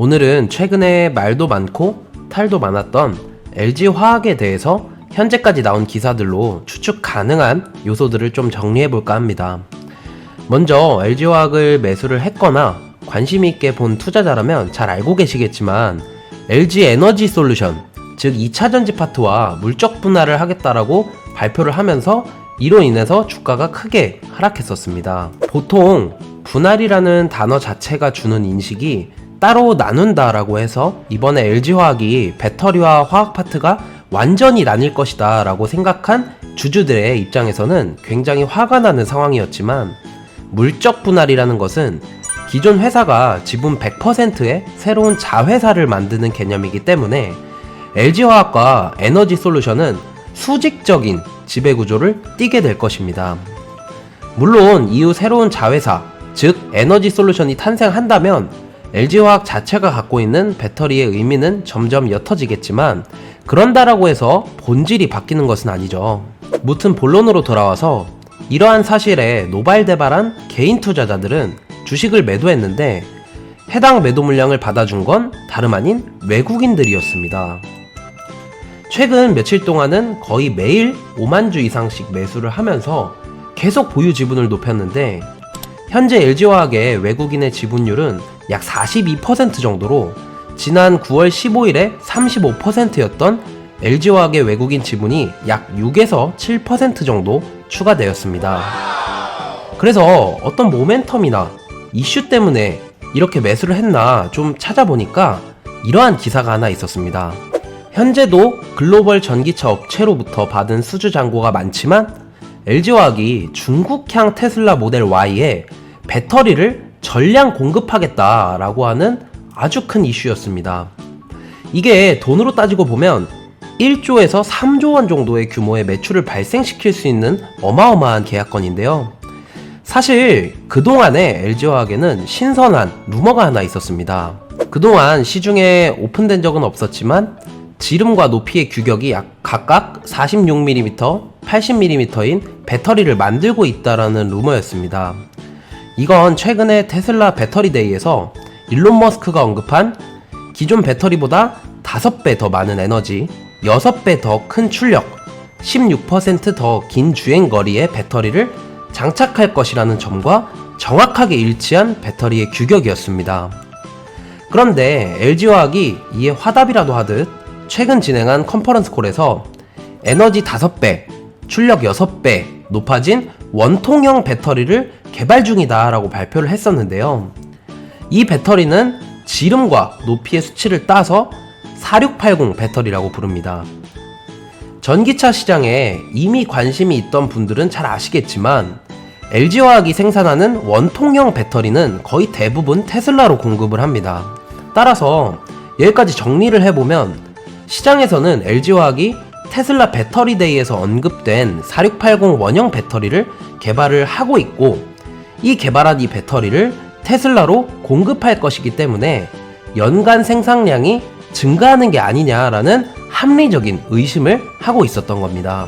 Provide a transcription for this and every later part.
오늘은 최근에 말도 많고 탈도 많았던 LG화학에 대해서 현재까지 나온 기사들로 추측 가능한 요소들을 좀 정리해볼까 합니다. 먼저 LG화학을 매수를 했거나 관심 있게 본 투자자라면 잘 알고 계시겠지만 LG에너지솔루션, 즉 2차 전지 파트와 물적 분할을 하겠다라고 발표를 하면서 이로 인해서 주가가 크게 하락했었습니다. 보통 분할이라는 단어 자체가 주는 인식이 따로 나눈다라고 해서 이번에 LG화학이 배터리와 화학 파트가 완전히 나뉠 것이다 라고 생각한 주주들의 입장에서는 굉장히 화가 나는 상황이었지만, 물적 분할이라는 것은 기존 회사가 지분 100%의 새로운 자회사를 만드는 개념이기 때문에 LG화학과 에너지솔루션은 수직적인 지배구조를 띠게 될 것입니다. 물론 이후 새로운 자회사, 즉 에너지솔루션이 탄생한다면 LG화학 자체가 갖고 있는 배터리의 의미는 점점 옅어지겠지만, 그런다라고 해서 본질이 바뀌는 것은 아니죠. 무튼 본론으로 돌아와서 이러한 사실에 노발대발한 개인 투자자들은 주식을 매도했는데 해당 매도 물량을 받아준 건 다름 아닌 외국인들이었습니다. 최근 며칠 동안은 거의 매일 5만 주 이상씩 매수를 하면서 계속 보유 지분을 높였는데, 현재 LG화학의 외국인의 지분율은 약 42% 정도로 지난 9월 15일에 35%였던 LG화학의 외국인 지분이 약 6에서 7% 정도 추가되었습니다. 그래서 어떤 모멘텀이나 이슈 때문에 이렇게 매수를 했나 좀 찾아보니까 이러한 기사가 하나 있었습니다. 현재도 글로벌 전기차 업체로부터 받은 수주 잔고가 많지만 LG화학이 중국향 테슬라 모델 Y에 배터리를 전량 공급하겠다라고 하는 아주 큰 이슈였습니다. 이게 돈으로 따지고 보면 1조에서 3조 원 정도의 규모의 매출을 발생시킬 수 있는 어마어마한 계약건인데요. 사실 그동안에 LG화학에는 신선한 루머가 하나 있었습니다. 그동안 시중에 오픈된 적은 없었지만 지름과 높이의 규격이 약 각각 46mm, 80mm인 배터리를 만들고 있다라는 루머였습니다. 이건 최근에 테슬라 배터리데이에서 일론 머스크가 언급한 기존 배터리보다 5배 더 많은 에너지, 6배 더 큰 출력, 16% 더 긴 주행거리의 배터리를 장착할 것이라는 점과 정확하게 일치한 배터리의 규격이었습니다. 그런데 LG화학이 이에 화답이라도 하듯 최근 진행한 컨퍼런스 콜에서 에너지 5배, 출력 6배 높아진 원통형 배터리를 개발 중이다 라고 발표를 했었는데요. 이 배터리는 지름과 높이의 수치를 따서 4680 배터리라고 부릅니다. 전기차 시장에 이미 관심이 있던 분들은 잘 아시겠지만 LG화학이 생산하는 원통형 배터리는 거의 대부분 테슬라로 공급을 합니다. 따라서 여기까지 정리를 해보면 시장에서는 LG화학이 테슬라 배터리데이에서 언급된 4680 원형 배터리를 개발을 하고 있고, 이 개발한 이 배터리를 테슬라로 공급할 것이기 때문에 연간 생산량이 증가하는 게 아니냐라는 합리적인 의심을 하고 있었던 겁니다.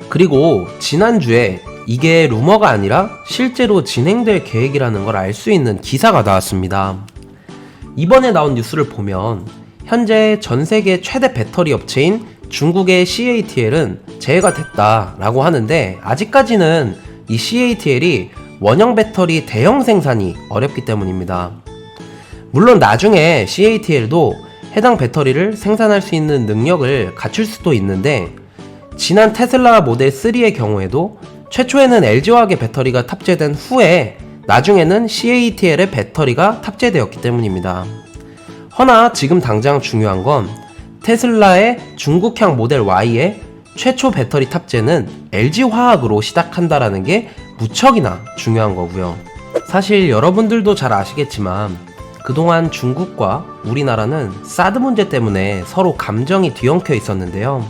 그리고 지난주에 이게 루머가 아니라 실제로 진행될 계획이라는 걸 알 수 있는 기사가 나왔습니다. 이번에 나온 뉴스를 보면 현재 전세계 최대 배터리 업체인 중국의 CATL은 제외가 됐다라고 하는데, 아직까지는 이 CATL이 원형 배터리 대형 생산이 어렵기 때문입니다. 물론 나중에 CATL도 해당 배터리를 생산할 수 있는 능력을 갖출 수도 있는데, 지난 테슬라 모델 3의 경우에도 최초에는 LG화학의 배터리가 탑재된 후에 나중에는 CATL의 배터리가 탑재되었기 때문입니다. 허나 지금 당장 중요한 건 테슬라의 중국향 모델 Y의 최초 배터리 탑재는 LG화학으로 시작한다라는 게 무척이나 중요한 거고요. 사실 여러분들도 잘 아시겠지만 그동안 중국과 우리나라는 사드 문제 때문에 서로 감정이 뒤엉켜 있었는데요.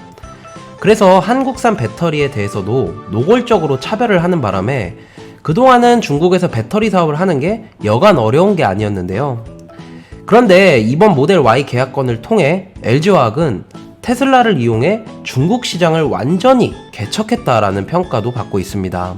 그래서 한국산 배터리에 대해서도 노골적으로 차별을 하는 바람에 그동안은 중국에서 배터리 사업을 하는 게 여간 어려운 게 아니었는데요. 그런데 이번 모델 Y 계약건을 통해 LG화학은 테슬라를 이용해 중국 시장을 완전히 개척했다라는 평가도 받고 있습니다.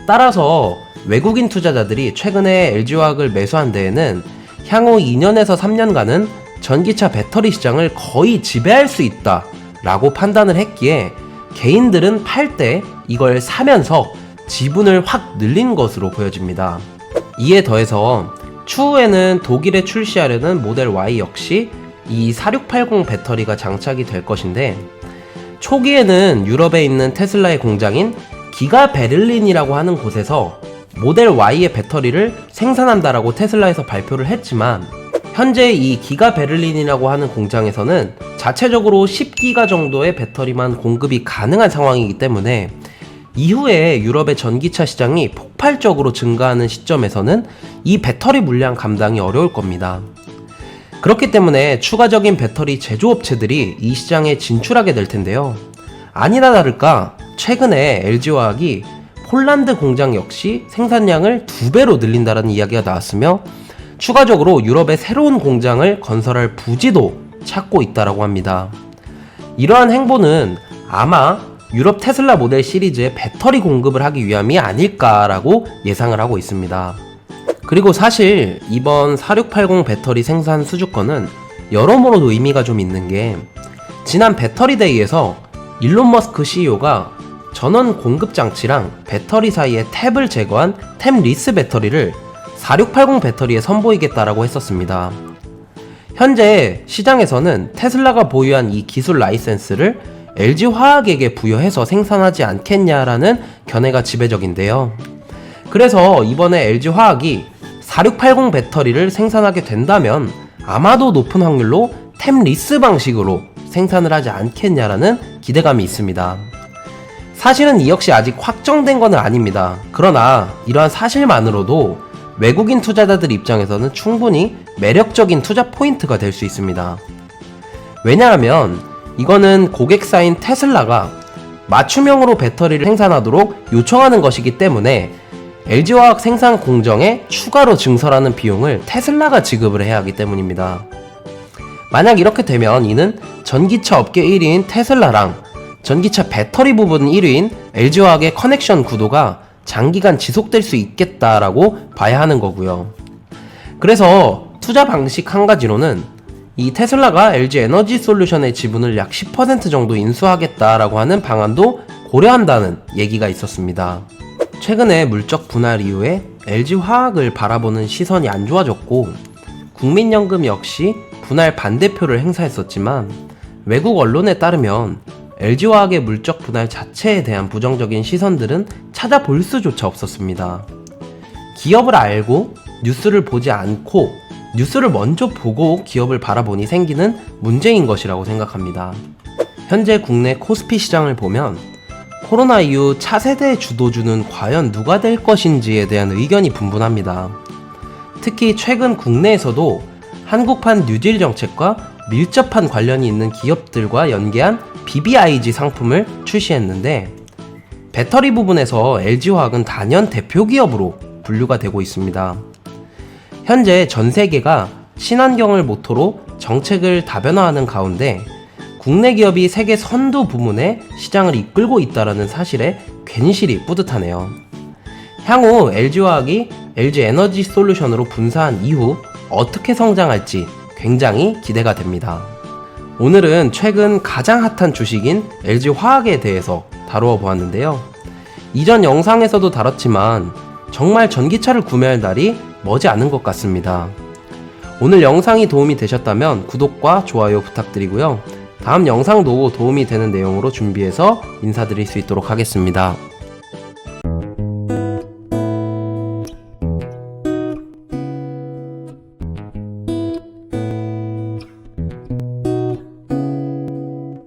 따라서 외국인 투자자들이 최근에 LG화학을 매수한 데에는 향후 2년에서 3년간은 전기차 배터리 시장을 거의 지배할 수 있다 라고 판단을 했기에 개인들은 팔 때 이걸 사면서 지분을 확 늘린 것으로 보여집니다. 이에 더해서 추후에는 독일에 출시하려는 모델 Y 역시 이 4680 배터리가 장착이 될 것인데, 초기에는 유럽에 있는 테슬라의 공장인 기가 베를린이라고 하는 곳에서 모델 Y의 배터리를 생산한다라고 테슬라에서 발표를 했지만, 현재 이 기가 베를린이라고 하는 공장에서는 자체적으로 10기가 정도의 배터리만 공급이 가능한 상황이기 때문에 이후에 유럽의 전기차 시장이 폭발적으로 증가하는 시점에서는 이 배터리 물량 감당이 어려울 겁니다. 그렇기 때문에 추가적인 배터리 제조업체들이 이 시장에 진출하게 될 텐데요. 아니나 다를까 최근에 LG화학이 폴란드 공장 역시 생산량을 2배로 늘린다는 이야기가 나왔으며, 추가적으로 유럽에 새로운 공장을 건설할 부지도 찾고 있다고 합니다. 이러한 행보는 아마 유럽 테슬라 모델 시리즈의 배터리 공급을 하기 위함이 아닐까라고 예상을 하고 있습니다. 그리고 사실 이번 4680 배터리 생산 수주권은 여러모로 의미가 좀 있는 게, 지난 배터리 데이에서 일론 머스크 CEO가 전원 공급 장치랑 배터리 사이에 탭을 제거한 탭 리스 배터리를 4680 배터리에 선보이겠다라고 했었습니다. 현재 시장에서는 테슬라가 보유한 이 기술 라이센스를 LG화학에게 부여해서 생산하지 않겠냐라는 견해가 지배적인데요. 그래서 이번에 LG화학이 4680 배터리를 생산하게 된다면 아마도 높은 확률로 탭 리스 방식으로 생산을 하지 않겠냐라는 기대감이 있습니다. 사실은 이 역시 아직 확정된 건 아닙니다. 그러나 이러한 사실만으로도 외국인 투자자들 입장에서는 충분히 매력적인 투자 포인트가 될 수 있습니다. 왜냐하면 이거는 고객사인 테슬라가 맞춤형으로 배터리를 생산하도록 요청하는 것이기 때문에 LG화학 생산 공정에 추가로 증설하는 비용을 테슬라가 지급을 해야 하기 때문입니다. 만약 이렇게 되면 이는 전기차 업계 1위인 테슬라랑 전기차 배터리 부분 1위인 LG화학의 커넥션 구도가 장기간 지속될 수 있겠다라고 봐야 하는 거고요. 그래서 투자 방식 한 가지로는 이 테슬라가 LG 에너지 솔루션의 지분을 약 10% 정도 인수하겠다라고 하는 방안도 고려한다는 얘기가 있었습니다. 최근에 물적 분할 이후에 LG화학을 바라보는 시선이 안 좋아졌고, 국민연금 역시 분할 반대표를 행사했었지만 외국 언론에 따르면 LG화학의 물적 분할 자체에 대한 부정적인 시선들은 찾아볼 수조차 없었습니다. 기업을 알고 뉴스를 보지 않고 뉴스를 먼저 보고 기업을 바라보니 생기는 문제인 것이라고 생각합니다. 현재 국내 코스피 시장을 보면 코로나 이후 차세대 주도주는 과연 누가 될 것인지에 대한 의견이 분분합니다. 특히 최근 국내에서도 한국판 뉴딜 정책과 밀접한 관련이 있는 기업들과 연계한 BBIG 상품을 출시했는데, 배터리 부분에서 LG화학은 단연 대표 기업으로 분류가 되고 있습니다. 현재 전 세계가 친환경을 모토로 정책을 다변화하는 가운데 국내 기업이 세계 선두 부문에 시장을 이끌고 있다는 사실에 괜시리 뿌듯하네요. 향후 LG화학이 LG 에너지 솔루션으로 분사한 이후 어떻게 성장할지 굉장히 기대가 됩니다. 오늘은 최근 가장 핫한 주식인 LG화학에 대해서 다루어 보았는데요. 이전 영상에서도 다뤘지만 정말 전기차를 구매할 날이 머지 않은 것 같습니다. 오늘 영상이 도움이 되셨다면 구독과 좋아요 부탁드리고요. 다음 영상도 도움이 되는 내용으로 준비해서 인사드릴 수 있도록 하겠습니다.